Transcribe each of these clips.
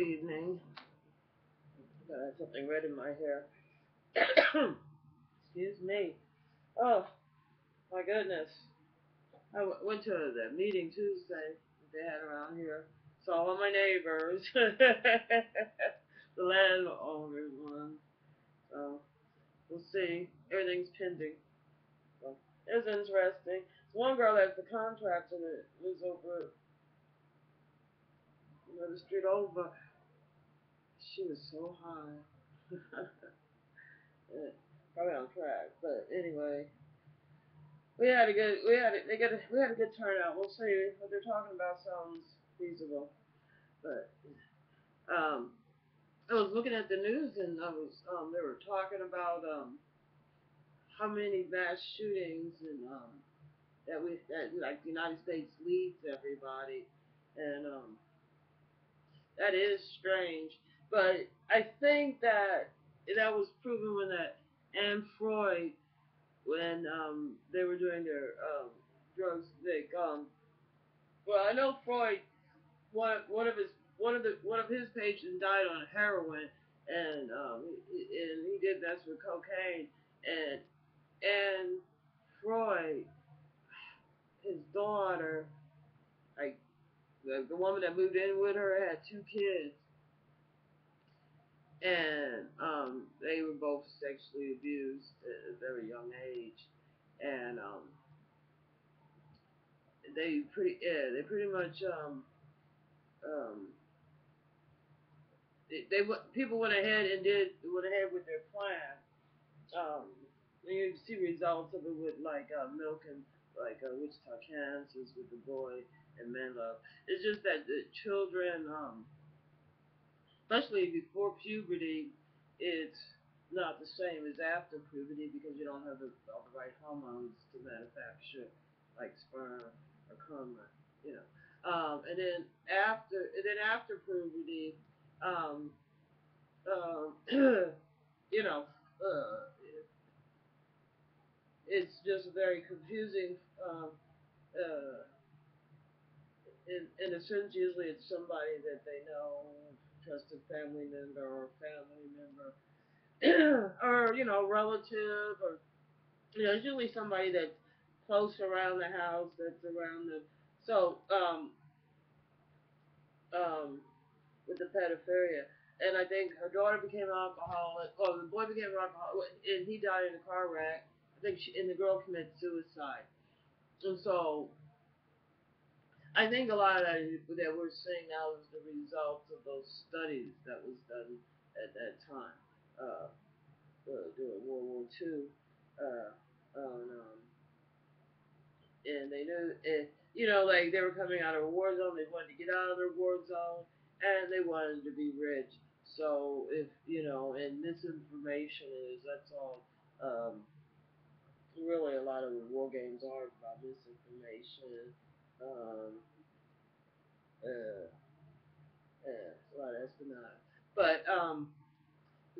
evening. I have something red in my hair. Excuse me. Oh, my goodness. Went to the meeting Tuesday that they had around here. Saw all my neighbors. The landowners one. So, we'll see. Everything's pending. So, it was interesting. One girl that's the contractor that lives over the street over. She was so high. Yeah, probably on track, but anyway, we had a good turnout. We'll see what they're talking about sounds feasible, but um, I was looking at the news and they were talking about how many mass shootings and that like the United States leads everybody, and that is strange, but I think that was proven when that Anne Freud when they were doing their drugs. Like well, I know Freud one of his patients died on heroin, and he did mess with cocaine, and Freud, his daughter, like the woman that moved in with her had two kids, and they were both sexually abused at a very young age, and they pretty much um people went ahead with their plan. Um, you see results of it with like milk and like Wichita, Kansas with the boy and Menlo. It's just that the children, especially before puberty, it's not the same as after puberty because you don't have all the right hormones to manufacture like sperm or cum, you know. And then after puberty, um, um, you know, uh, it's just very confusing. Uh, in a sense, usually it's somebody that they know, trusted family member or family member, or relative, or it's usually somebody that's close around the house, that's around them. So, um, with the pedophilia. And I think her daughter became an alcoholic, or the boy became an alcoholic, and he died in a car wreck. And the girl committed suicide. And so I think a lot of that we're seeing now is the results of those studies that was done at that time during World War II. Uh, on, and they knew it, like they were coming out of a war zone. They wanted to get out of their war zone, and they wanted to be rich. So if and misinformation that's all. Really, a lot of the war games are about misinformation. Um, uh, a lot of espionage. But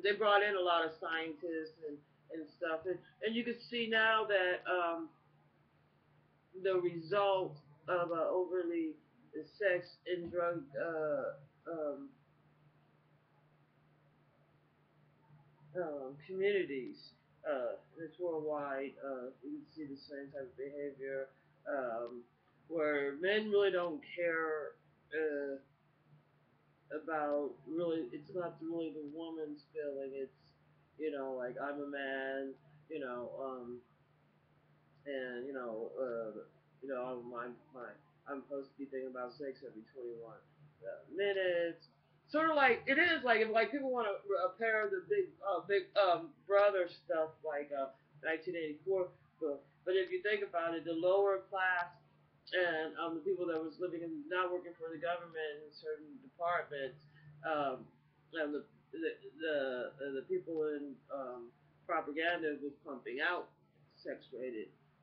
they brought in a lot of scientists and stuff, and you can see now that the result of overly sex and drug communities. It's worldwide. You can see the same type of behavior where men really don't care about really. It's not really the woman's feeling. It's like I'm a man. You know, and I'm supposed to be thinking about sex every 21 minutes. Sort of like it is like if like people want to pair the big brother stuff like 1984, but if you think about it, the lower class and the people that was living and not working for the government in certain departments, um, and the people in propaganda was pumping out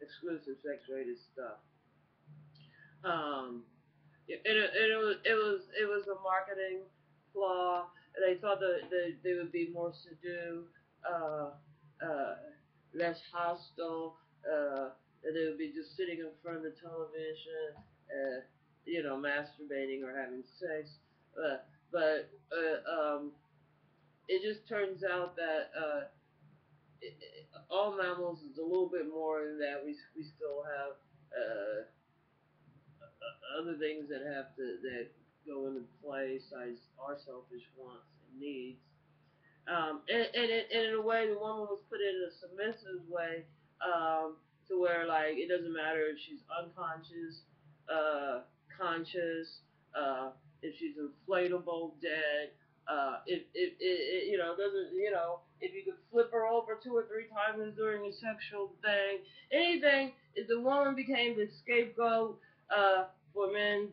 exclusive sex rated stuff. Um, it was a marketing flaw. They thought that they would be more subdued, uh, uh, less hostile. That they would be just sitting in front of the television, masturbating or having sex. But it just turns out that all mammals is a little bit more than that. We still have other things that have to that go into play besides our selfish wants and needs. And in a way, the woman was put in a submissive way, to where like it doesn't matter if she's unconscious, conscious, if she's inflatable, dead. If doesn't if you could flip her over 2 or 3 times during a sexual thing, anything. If the woman became the scapegoat for men's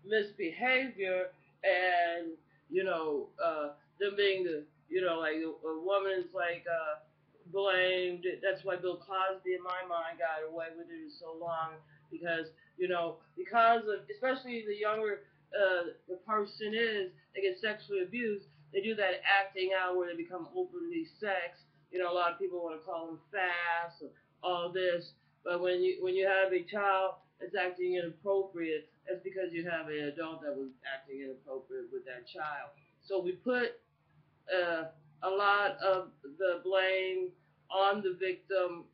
misbehavior, and them being the like a woman is like blamed. That's why Bill Cosby in my mind got away with it so long, because because of, especially the younger the person is, they get sexually abused. They do that acting out where they become openly sex. A lot of people want to call them fast or all this, but when you have a child that's acting inappropriate, that's because you have an adult that was acting inappropriate with that child. So we put uh, a lot of the blame on the victim,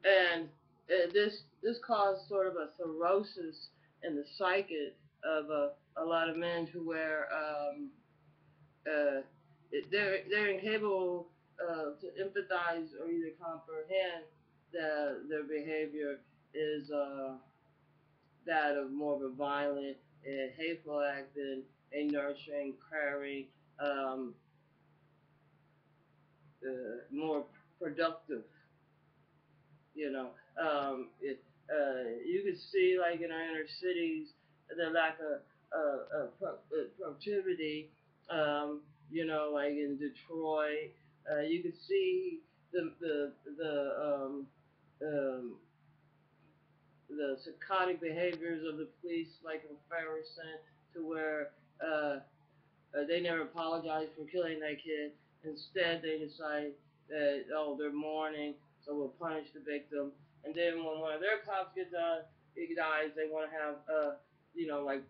and this caused sort of a cirrhosis in the psyche of a lot of men, to where uh, they're incapable to empathize or either comprehend their behavior is that of more of a violent and hateful act than a nurturing, caring, um, more productive. You know, you could see like in our inner cities the lack of productivity. Like in Detroit, you could see um, the psychotic behaviors of the police, like in Ferguson, to where they never apologized for killing that kid. Instead, they decide that, oh, they're mourning, so we'll punish the victim. And then when one of their cops gets he dies, they want to have, like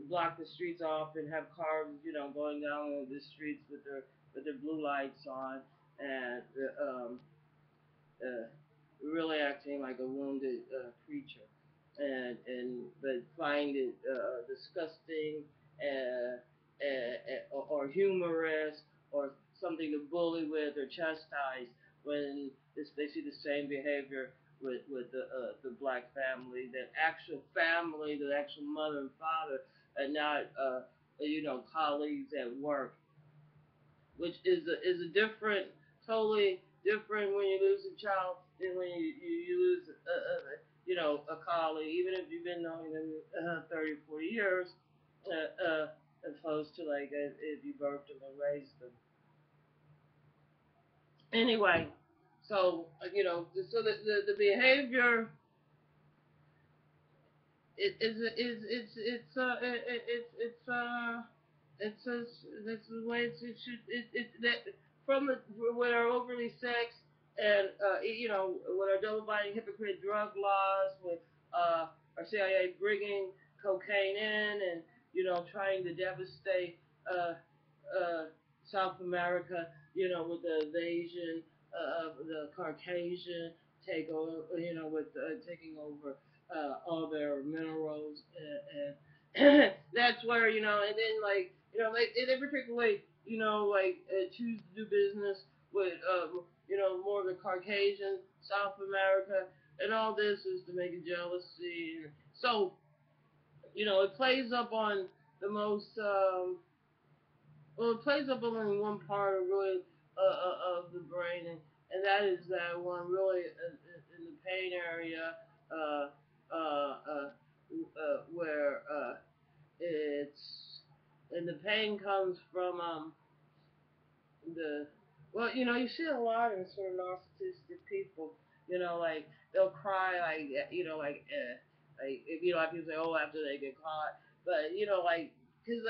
block the streets off and have cars, going down the streets with their blue lights on, and uh, really acting like a wounded creature, and but find it disgusting, or humorous, or something to bully with or chastise, when they see the same behavior with the black family, that actual family, the actual mother and father, and not colleagues at work, which is a different, totally different when you lose a child than when you lose a colleague, even if you've been knowing them 30, 40 years, as opposed to like if you birthed them and raised them. Anyway, so so the behavior it is it's that's the way it should it that from the when our overly sex, and with our double binding hypocrite drug laws, with our CIA bringing cocaine in, and trying to devastate South America, with the invasion of the Caucasian takeover, with taking over all their minerals, and that's where and then like they particularly like choose to do business with more of the Caucasian South America, and all this is to make a jealousy. So it plays up on the most well, it plays up only one part of really of the brain, and that is that one really in the pain area, uh, where it's and the pain comes from the well, you see a lot in sort of narcissistic people, like they'll cry like like if like people say, oh, after they get caught, but like because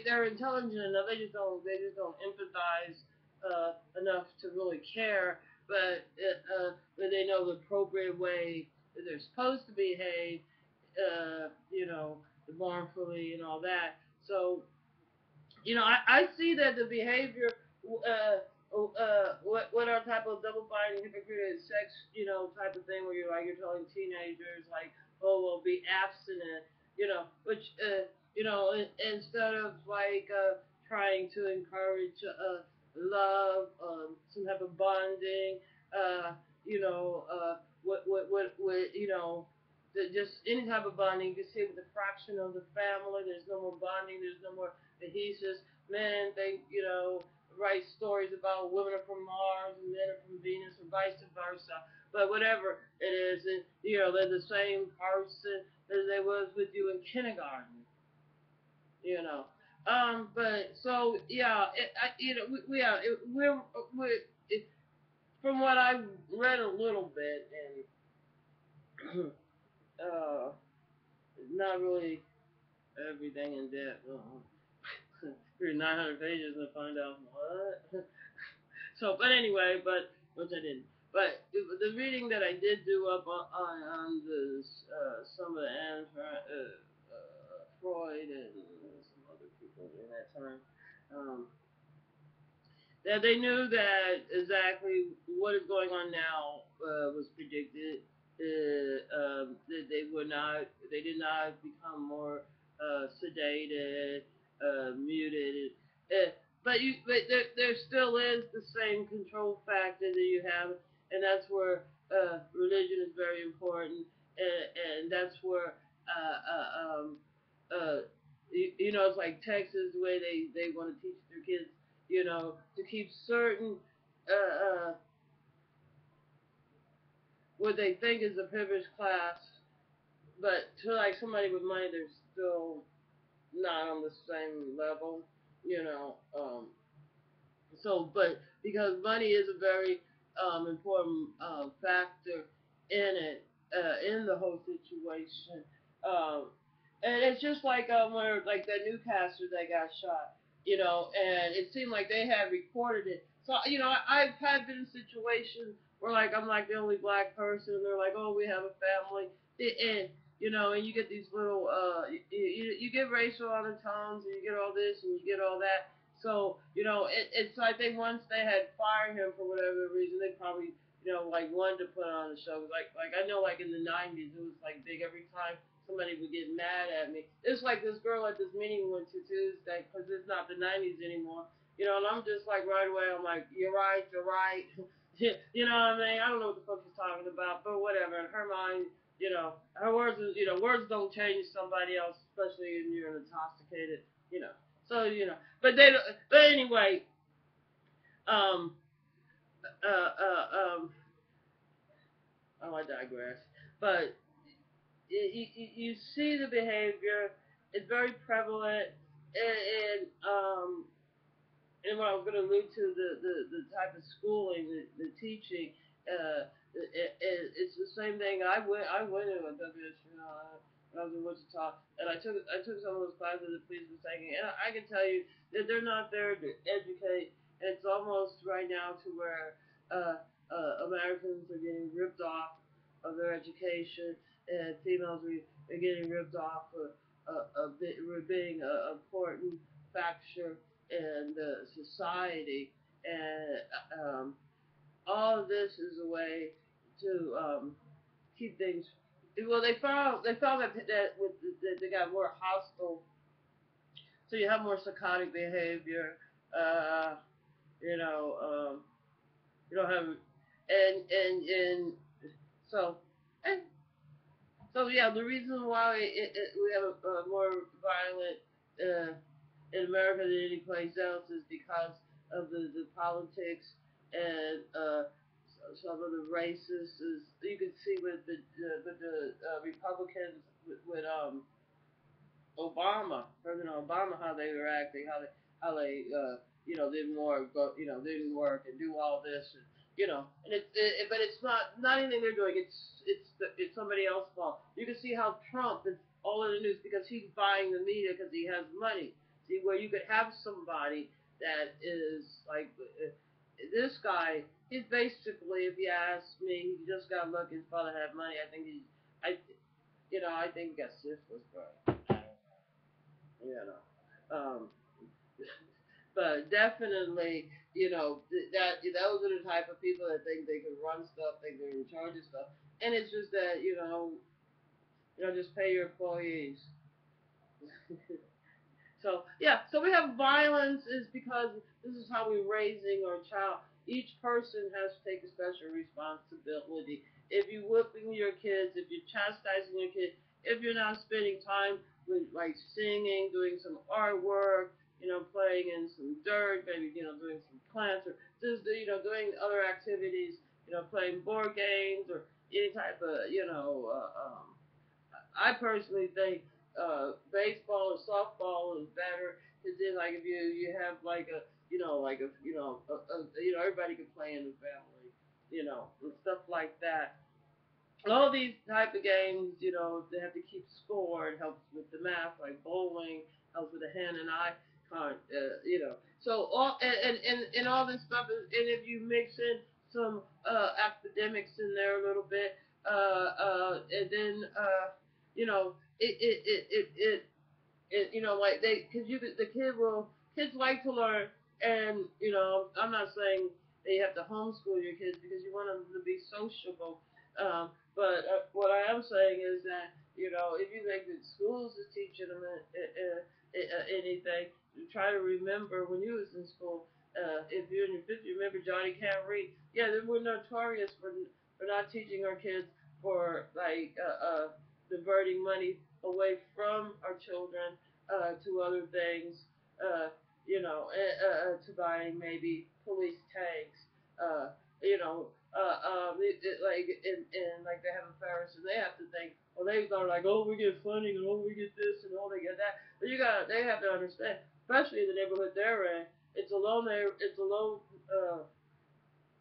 they're intelligent enough, they just don't empathize enough to really care, but they know the appropriate way that they're supposed to behave, uh, you know, mournfully and all that. So I see that the behavior, what our type of double binding hypocrite sex, type of thing where you're telling teenagers like, oh, well, be abstinent, which, instead of like trying to encourage love, some type of bonding, uh, you know, just any type of bonding. You can see with the fraction of the family, there's no more bonding, there's no more adhesives. Men, write stories about women are from Mars and men are from Venus or vice versa. But whatever it is, they're the same person as they was with you in kindergarten. You know. But so yeah, we're it, from what I've read a little bit and uh, not really everything in depth. Read 900 pages and find out what. So, but anyway, which I didn't. But the reading that I did do up on this, some of the Freud and some other people in that time, um, that they knew that exactly what is going on now was predicted. That they did not become more sedated, muted. Uh, but there still is the same control factor that you have, and that's where religion is very important, and that's where uh, it's like Texas, the way they want to teach their kids, to keep certain what they think is a privileged class, but to like somebody with money, they're still not on the same level, you know. So, but because money is a very important factor in it, in the whole situation, um, and it's just like where like that newscaster that got shot, and it seemed like they had recorded it. So I've had been in situations where like I'm like the only black person, and they're like, oh, we have a family, and and you get these little you get racial undertones, and you get all this, and you get all that, so, it's I think once they had fired him for whatever reason, they probably, like wanted to put on the show. Like I know, like in the '90s, it was like big every time somebody would get mad at me. It's like this girl at this meeting we went to Tuesday, because it's not the '90s anymore. And I'm just like right away, I'm like, you're right, you're right. You know what I mean? I don't know what the fuck she's talking about, but whatever. In her mind, her words, words don't change somebody else, especially when you're intoxicated, you know. So but anyway, um, uh, oh, I digress. But you see the behavior; it's very prevalent, and what I was going to allude to the type of schooling, the teaching, it's the same thing. I went to a WSU when I was in Wichita, and I took some of those classes that police was taking, and I can tell you that they're not there to educate. And it's almost right now to where Americans are getting ripped off of their education, and females are getting ripped off for being an important factor in the society, and all of this is a way to keep things. Well, they found that that they got more hostile, so you have more psychotic behavior. Uh, you know, you don't have, and so and so yeah. The reason why we have a more violent in America than any place else is because of the politics and some of the racists. You can see with the Republicans with Obama, President Obama, how they were acting, how they didn't work and do all this, and but it's not anything they're doing. It's somebody else's fault. You can see how Trump is all in the news because he's buying the media because he has money. See, where you could have somebody that is like this guy. He's basically, if you ask me, he just got lucky. His father had money. I think he got syphilis, bro. You know. But definitely, that those are the type of people that think they can run stuff, think they're in charge of stuff, and it's just that just pay your employees. So yeah, so we have violence is because this is how we're raising our child. Each person has to take a special responsibility. If you're whipping your kids, if you're chastising your kids, if you're not spending time with like singing, doing some artwork, playing in some dirt, maybe doing some plants or just doing other activities, playing board games or any type of I personally think baseball or softball is better because then like if you have like a everybody can play in the family, and stuff like that. All these type of games, they have to keep score. It helps with the math, like bowling helps with the hand and eye So all and all this stuff is, and if you mix in some academics in there a little bit, and then like because the kids like to learn, and I'm not saying that you have to homeschool your kids because you want them to be sociable, but what I am saying is that if you think that schools is teaching them anything, try to remember when you was in school. If you're in your 50s, remember Johnny Can't Read. Yeah, they were notorious for not teaching our kids for like diverting money away from our children to other things, to buying maybe police tanks, like and like they have a Paris and they have to think, well, they are like, oh, we get funding and oh, we get this and oh, they get that. But they have to understand, especially in the neighborhood they're in, it's a low, uh,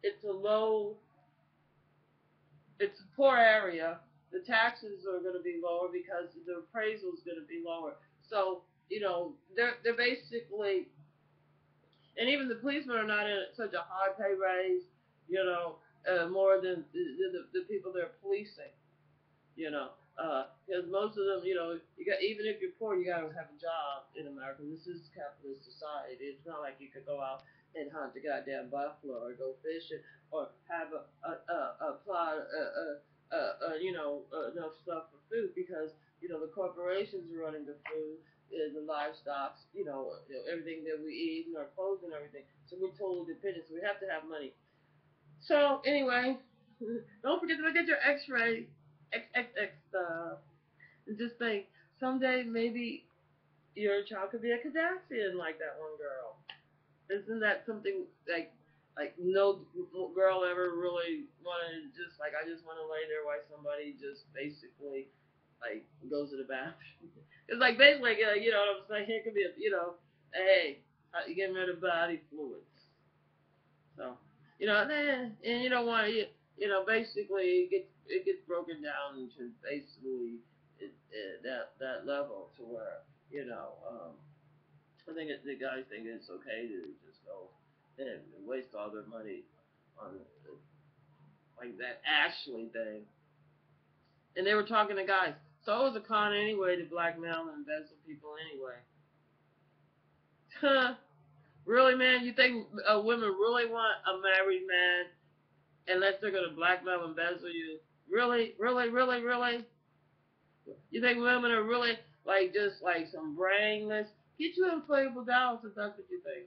it's a low it's a poor area. The taxes are going to be lower because the appraisal is going to be lower. So they're basically, and even the policemen are not in such a high pay raise, more than the people they're policing because most of them, you got even if you're poor, you gotta have a job in America. This is capitalist society. It's not like you could go out and hunt a goddamn buffalo or go fishing or have a plot, enough stuff for food because the corporations are running the food. The livestock, everything that we eat and our clothes and everything. So we're totally dependent. So we have to have money. So anyway, don't forget to get your X-ray, XXX stuff, and just think someday maybe your child could be a Kardashian like that one girl. Isn't that something like no girl ever really wanted to just like I just want to lay there while somebody just basically like goes to the bathroom. It's like basically what I'm saying. It could be hey, you getting rid of body fluids. So, and you don't want to, basically it gets broken down into basically that level to where, I think the guys think it's okay to just go and waste all their money on like that Ashley thing. And they were talking to guys. So it was a con anyway to blackmail and embezzle people anyway. Huh? Really, man? You think women really want a married man unless they're gonna blackmail and embezzle you. Really, really, really, really? You think women are really like just like some brainless? Get you inflatable dolls if that's what you think.